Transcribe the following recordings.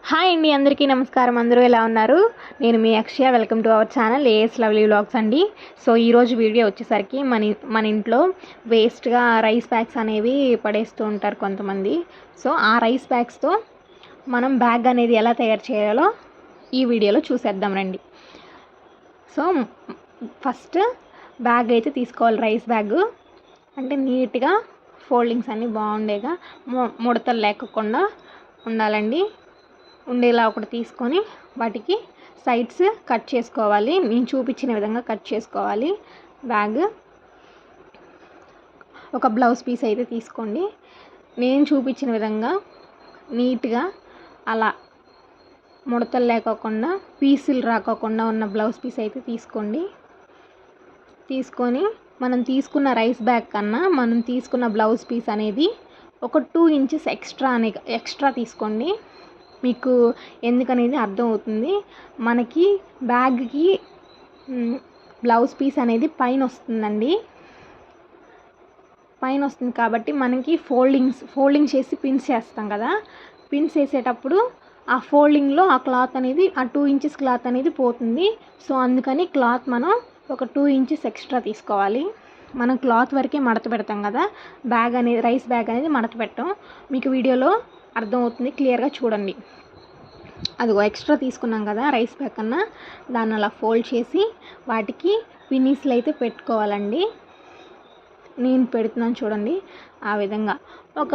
Hi అండి, అందరికీ నమస్కారం. అందరూ ఎలా ఉన్నారు? నేను మీ Akshaya. Welcome to our channel AS lovely vlogs అండి. సో ఈరోజు వీడియో వచ్చేసరికి మన ఇంట్లో వేస్ట్గా రైస్ బ్యాగ్స్ అనేవి పడేస్తూ ఉంటారు కొంతమంది. సో ఆ రైస్ బ్యాగ్స్తో మనం బ్యాగ్ అనేది ఎలా తయారు చేయాలో ఈ వీడియోలో చూసేద్దాం రండి. సో ఫస్ట్ బ్యాగ్ అయితే తీసుకోవాలి. రైస్ బ్యాగ్ అంటే నీట్గా ఫోల్డింగ్స్ అన్నీ బాగుండేగా, ముడతలు లేకుండా ఉండాలండి. ఉండేలా ఒకటి తీసుకొని వాటికి సైడ్స్ కట్ చేసుకోవాలి. నేను చూపించిన విధంగా కట్ చేసుకోవాలి. బ్యాగ్ ఒక బ్లౌజ్ పీస్ అయితే తీసుకోండి. నేను చూపించిన విధంగా నీట్గా అలా ముడతలు లేకోకుండా పీసులు రాకోకుండా ఉన్న బ్లౌజ్ పీస్ అయితే తీసుకోండి. తీసుకొని మనం తీసుకున్న రైస్ బ్యాగ్ కన్నా మనం తీసుకున్న బ్లౌజ్ పీస్ అనేది ఒక 2 ఇంచెస్ ఎక్స్ట్రా తీసుకోండి. మీకు ఎందుకనేది అర్థం అవుతుంది. మనకి బ్యాగ్కి బ్లౌజ్ పీస్ అనేది పైన వస్తుందండి. పైన వస్తుంది కాబట్టి మనకి ఫోల్డింగ్ చేసి పిన్స్ చేస్తాం కదా. పిన్స్ వేసేటప్పుడు ఆ ఫోల్డింగ్లో ఆ క్లాత్ అనేది ఆ 2 ఇంచెస్ క్లాత్ అనేది పోతుంది. సో అందుకని క్లాత్ మనం ఒక 2 ఇంచెస్ ఎక్స్ట్రా తీసుకోవాలి. మనం క్లాత్ వరకే మడత పెడతాం కదా, రైస్ బ్యాగ్ అనేది మడత పెట్టాం. మీకు వీడియోలో అర్థమవుతుంది, క్లియర్గా చూడండి. అదిగో ఎక్స్ట్రా తీసుకున్నాం కదా రైస్ బ్యాగ్ కన్నా, దాన్ని అలా ఫోల్డ్ చేసి వాటికి పిన్నీస్లు అయితే పెట్టుకోవాలండి. నేను పెడుతున్నాను చూడండి. ఆ విధంగా ఒక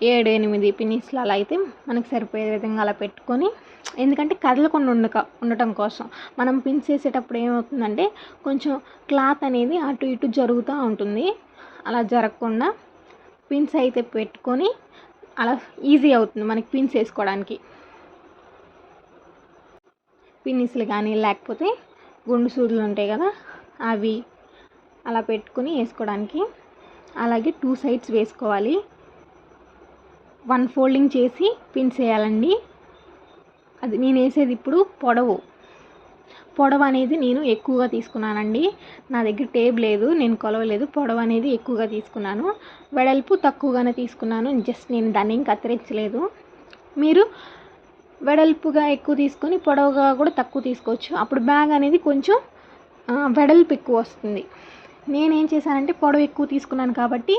7-8 పిన్నీస్లు అలా అయితే మనకు సరిపోయే విధంగా అలా పెట్టుకొని, ఎందుకంటే కదలకుండా ఉండటం కోసం. మనం పిన్స్ వేసేటప్పుడు ఏమవుతుందంటే కొంచెం క్లాత్ అనేది అటు ఇటు జరుగుతూ ఉంటుంది. అలా జరగకుండా పిన్స్ అయితే పెట్టుకొని అలా ఈజీ అవుతుంది మనకి పిన్స్ వేసుకోవడానికి. పిన్నిస్లు కానీ లేకపోతే గుండు సూదులు ఉంటాయి కదా, అవి అలా పెట్టుకుని వేసుకోవడానికి. అలాగే 2 సైడ్స్ వేసుకోవాలి. 1 ఫోల్డింగ్ చేసి పిన్స్ వేయాలండి. అది నేను వేసేది ఇప్పుడు పొడవు అనేది నేను ఎక్కువగా తీసుకున్నానండి. నా దగ్గర టేప్ లేదు, నేను కొలవలేదు. పొడవు అనేది ఎక్కువగా తీసుకున్నాను, వెడల్పు తక్కువగానే తీసుకున్నాను. జస్ట్ నేను దాన్ని ఏం కత్తిరించలేదు. మీరు వెడల్పుగా ఎక్కువ తీసుకొని పొడవుగా కూడా తక్కువ తీసుకోవచ్చు. అప్పుడు బ్యాగ్ అనేది కొంచెం వెడల్పు ఎక్కువ వస్తుంది. నేనేం చేశానంటే పొడవు ఎక్కువ తీసుకున్నాను కాబట్టి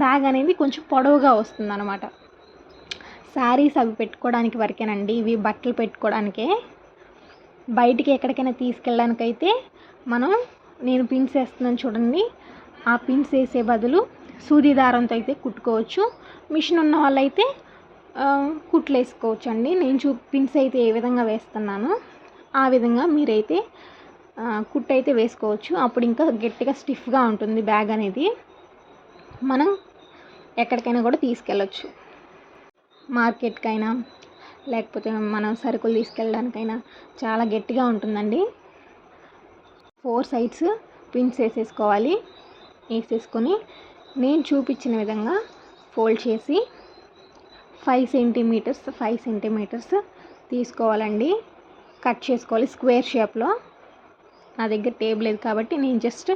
బ్యాగ్ అనేది కొంచెం పొడవుగా వస్తుంది అన్నమాట. శారీస్ అవి పెట్టుకోవడానికి వరకేనండి, ఇవి బట్టలు పెట్టుకోవడానికే. బయటికి ఎక్కడికైనా తీసుకెళ్ళడానికైతే నేను పిన్స్ వేస్తున్నాను చూడండి. ఆ పిన్స్ వేసే బదులు సూది దారంతో అయితే కుట్టుకోవచ్చు. మిషన్ ఉన్న వాళ్ళైతే కుట్లు వేసుకోవచ్చు అండి. నేను పిన్స్ అయితే ఏ విధంగా వేస్తున్నానో ఆ విధంగా మీరైతే కుట్టు అయితే వేసుకోవచ్చు. అప్పుడు ఇంకా గట్టిగా స్టిఫ్గా ఉంటుంది బ్యాగ్ అనేది. మనం ఎక్కడికైనా కూడా తీసుకెళ్ళచ్చు. మార్కెట్కైనా లేకపోతే మనం సరుకులు తీసుకెళ్ళడానికైనా చాలా గట్టిగా ఉంటుందండి. 4 సైడ్స్ పిన్స్ వేసేసుకోవాలి. వేసేసుకొని నేను చూపించిన విధంగా ఫోల్డ్ చేసి 5 సెంటీమీటర్స్ తీసుకోవాలండి. కట్ చేసుకోవాలి స్క్వేర్ షేప్లో. నా దగ్గర టేబుల్ లేదు కాబట్టి నేను జస్ట్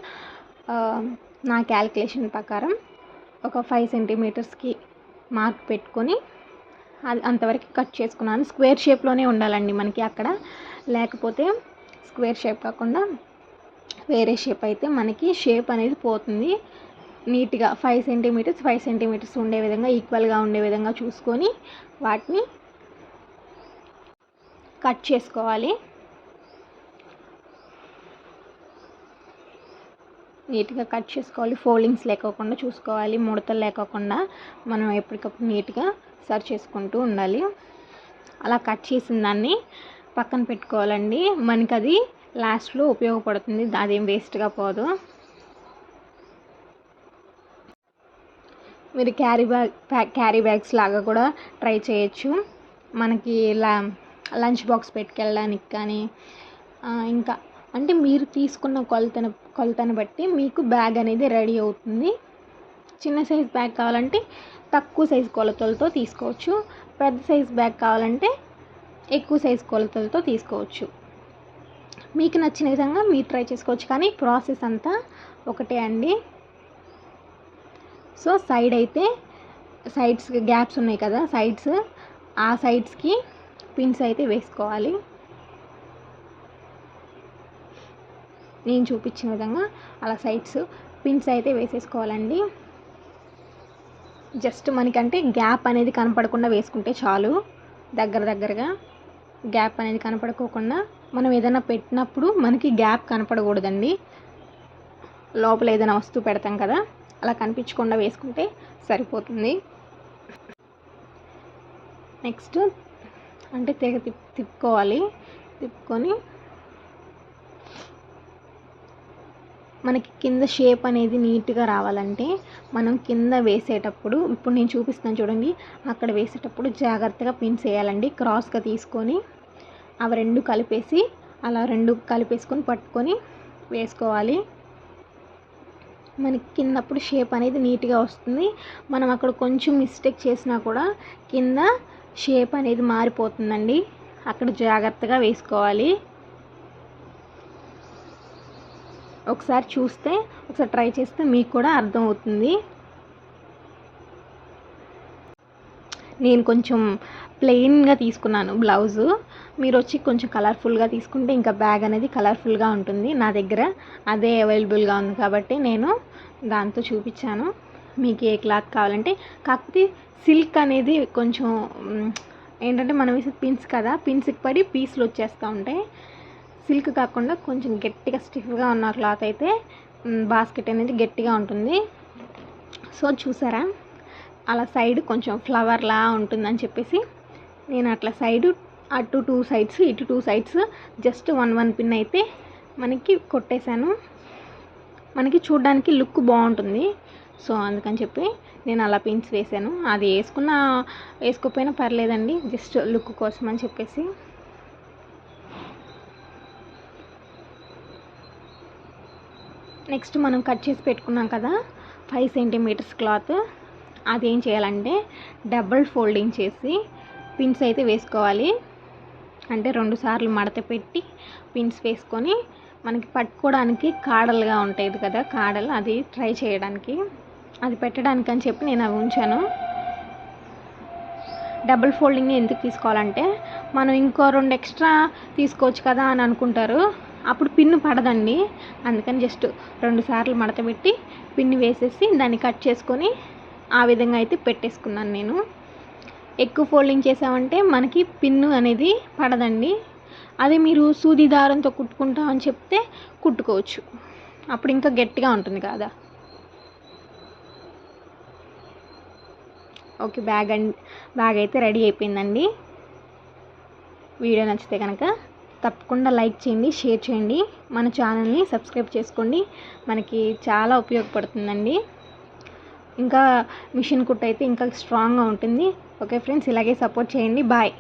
నా క్యాలిక్యులేషన్ ప్రకారం ఒక 5 సెంటీమీటర్స్కి మార్క్ పెట్టుకొని అది అంతవరకు కట్ చేసుకున్నాను. స్క్వేర్ షేప్లోనే ఉండాలండి మనకి అక్కడ, లేకపోతే స్క్వేర్ షేప్ కాకుండా వేరే షేప్ అయితే మనకి షేప్ అనేది పోతుంది. నీట్గా 5 సెంటీమీటర్స్ ఉండే విధంగా, ఈక్వల్గా ఉండే విధంగా చూసుకొని వాటిని కట్ చేసుకోవాలి. నీట్గా కట్ చేసుకోవాలి. ఫోల్డింగ్స్ లేకోకుండా చూసుకోవాలి, ముడతలు లేకోకుండా మనం ఎప్పటికప్పుడు నీట్గా సర్చ్ చేసుకుంటూ ఉండాలి. అలా కట్ చేసిన దాన్ని పక్కన పెట్టుకోవాలండి. మనకి అది లాస్ట్లో ఉపయోగపడుతుంది, అదేం వేస్ట్గా పోదు. మీరు క్యారీ బ్యాగ్స్ లాగా కూడా ట్రై చేయొచ్చు. మనకి లంచ్ బాక్స్ పెట్టుకెళ్ళడానికి కానీ, ఇంకా అంటే మీరు తీసుకున్న కొలతను బట్టి మీకు బ్యాగ్ అనేది రెడీ అవుతుంది. చిన్న సైజ్ బ్యాగ్ కావాలంటే తక్కువ సైజ్ కొలతలతో తీసుకోవచ్చు. పెద్ద సైజ్ బ్యాగ్ కావాలంటే ఎక్కువ సైజ్ కొలతలతో తీసుకోవచ్చు. మీకు నచ్చిన విధంగా మీరు ట్రై చేసుకోవచ్చు, కానీ ప్రాసెస్ అంతా ఒకటే అండి. సో సైడ్స్ గ్యాప్స్ ఉన్నాయి కదా, ఆ సైడ్స్కి పిన్స్ అయితే వేసుకోవాలి. నేను చూపించిన విధంగా అలా సైడ్స్ పిన్స్ అయితే వేసేసుకోవాలండి. జస్ట్ మనకంటే గ్యాప్ అనేది కనపడకుండా వేసుకుంటే చాలు. దగ్గరగా గ్యాప్ అనేది కనపడుకోకుండా మనం ఏదైనా పెట్టినప్పుడు మనకి గ్యాప్ కనపడకూడదండి. లోపల ఏదైనా వస్తువు పెడతాం కదా, అలా కనిపించకుండా వేసుకుంటే సరిపోతుంది. నెక్స్ట్ అంటే తెగ తిప్పుకోవాలి. తిప్పుకొని మనకి కింద షేప్ అనేది నీట్గా రావాలంటే మనం కింద వేసేటప్పుడు, ఇప్పుడు నేను చూపిస్తాను చూడండి, అక్కడ వేసేటప్పుడు జాగ్రత్తగా పిన్స్ వేయాలండి. క్రాస్గా తీసుకొని అవి రెండు కలిపేసి అలా రెండు కలిపేసుకొని పట్టుకొని వేసుకోవాలి. మనకి కిందప్పుడు షేప్ అనేది నీట్గా వస్తుంది. మనం అక్కడ కొంచెం మిస్టేక్ చేసినా కూడా కింద షేప్ అనేది మారిపోతుందండి. అక్కడ జాగ్రత్తగా వేసుకోవాలి. ఒకసారి చూస్తే, ఒకసారి ట్రై చేస్తే మీకు కూడా అర్థమవుతుంది. నేను కొంచెం ప్లెయిన్గా తీసుకున్నాను బ్లౌజు. మీరు వచ్చి కొంచెం కలర్ఫుల్గా తీసుకుంటే ఇంకా బ్యాగ్ అనేది కలర్ఫుల్గా ఉంటుంది. నా దగ్గర అదే అవైలబుల్గా ఉంది కాబట్టి నేను దాంతో చూపించాను. మీకు ఏ క్లాత్ కావాలంటే, కాకపోతే సిల్క్ అనేది కొంచెం ఏంటంటే మనం వేసే పిన్స్ కదా, పిన్స్కి పడి పీసులు వచ్చేస్తూ ఉంటాయి. సిల్క్ కాకుండా కొంచెం గట్టిగా స్టిఫ్గా ఉన్న క్లాత్ అయితే బాస్కెట్ అనేది గట్టిగా ఉంటుంది. సో చూసారా, అలా సైడ్ కొంచెం ఫ్లవర్లా ఉంటుందని చెప్పేసి నేను అట్లా సైడు అటు 2 సైడ్స్ ఇటు 2 సైడ్స్ జస్ట్ 1 పిన్ అయితే మనకి కొట్టేశాను. మనకి చూడడానికి లుక్ బాగుంటుంది. సో అందుకని చెప్పి నేను అలా పిన్స్ వేసాను. అది వేసుకోకపోయినా పర్లేదండి, జస్ట్ లుక్ కోసం అని చెప్పేసి. నెక్స్ట్ మనం కట్ చేసి పెట్టుకున్నాం కదా 5 సెంటీమీటర్స్ క్లాత్, అదేం చేయాలంటే డబుల్ ఫోల్డింగ్ చేసి పిన్స్ అయితే వేసుకోవాలి. అంటే 2 సార్లు మడత పెట్టి పిన్స్ వేసుకొని మనకి పట్టుకోవడానికి కాడలుగా ఉంటాయి కదా, కాడలు అది ట్రై చేయడానికి, అది పెట్టడానికి అని చెప్పి నేను అవి ఉంచాను. డబుల్ ఫోల్డింగ్ ఎందుకు తీసుకోవాలంటే మనం ఇంకో 2 ఎక్స్ట్రా తీసుకోవచ్చు కదా అని అనుకుంటారు, అప్పుడు పిన్ను పడదండి. అందుకని జస్ట్ 2 సార్లు మడత పెట్టి పిన్ను వేసేసి దాన్ని కట్ చేసుకొని ఆ విధంగా అయితే పెట్టేసుకున్నాను నేను. ఎక్కువ ఫోల్డింగ్ చేసామంటే మనకి పిన్ను అనేది పడదండి. అదే మీరు సూది దారంతో కుట్టుకుంటామని చెప్తే కుట్టుకోవచ్చు, అప్పుడు ఇంకా గట్టిగా ఉంటుంది కదా. ఓకే, బ్యాగ్ అయితే రెడీ అయిపోయిందండి. వీడియో నచ్చితే కనుక తప్పకుండా లైక్ చేయండి, షేర్ చేయండి, మన ఛానల్ని సబ్స్క్రైబ్ చేసుకోండి. మనకి చాలా ఉపయోగపడుతుందండి. ఇంకా మిషన్ కుట్టు అయితే ఇంకా స్ట్రాంగ్గా ఉంటుంది. ఓకే ఫ్రెండ్స్, ఇలాగే సపోర్ట్ చేయండి. బాయ్.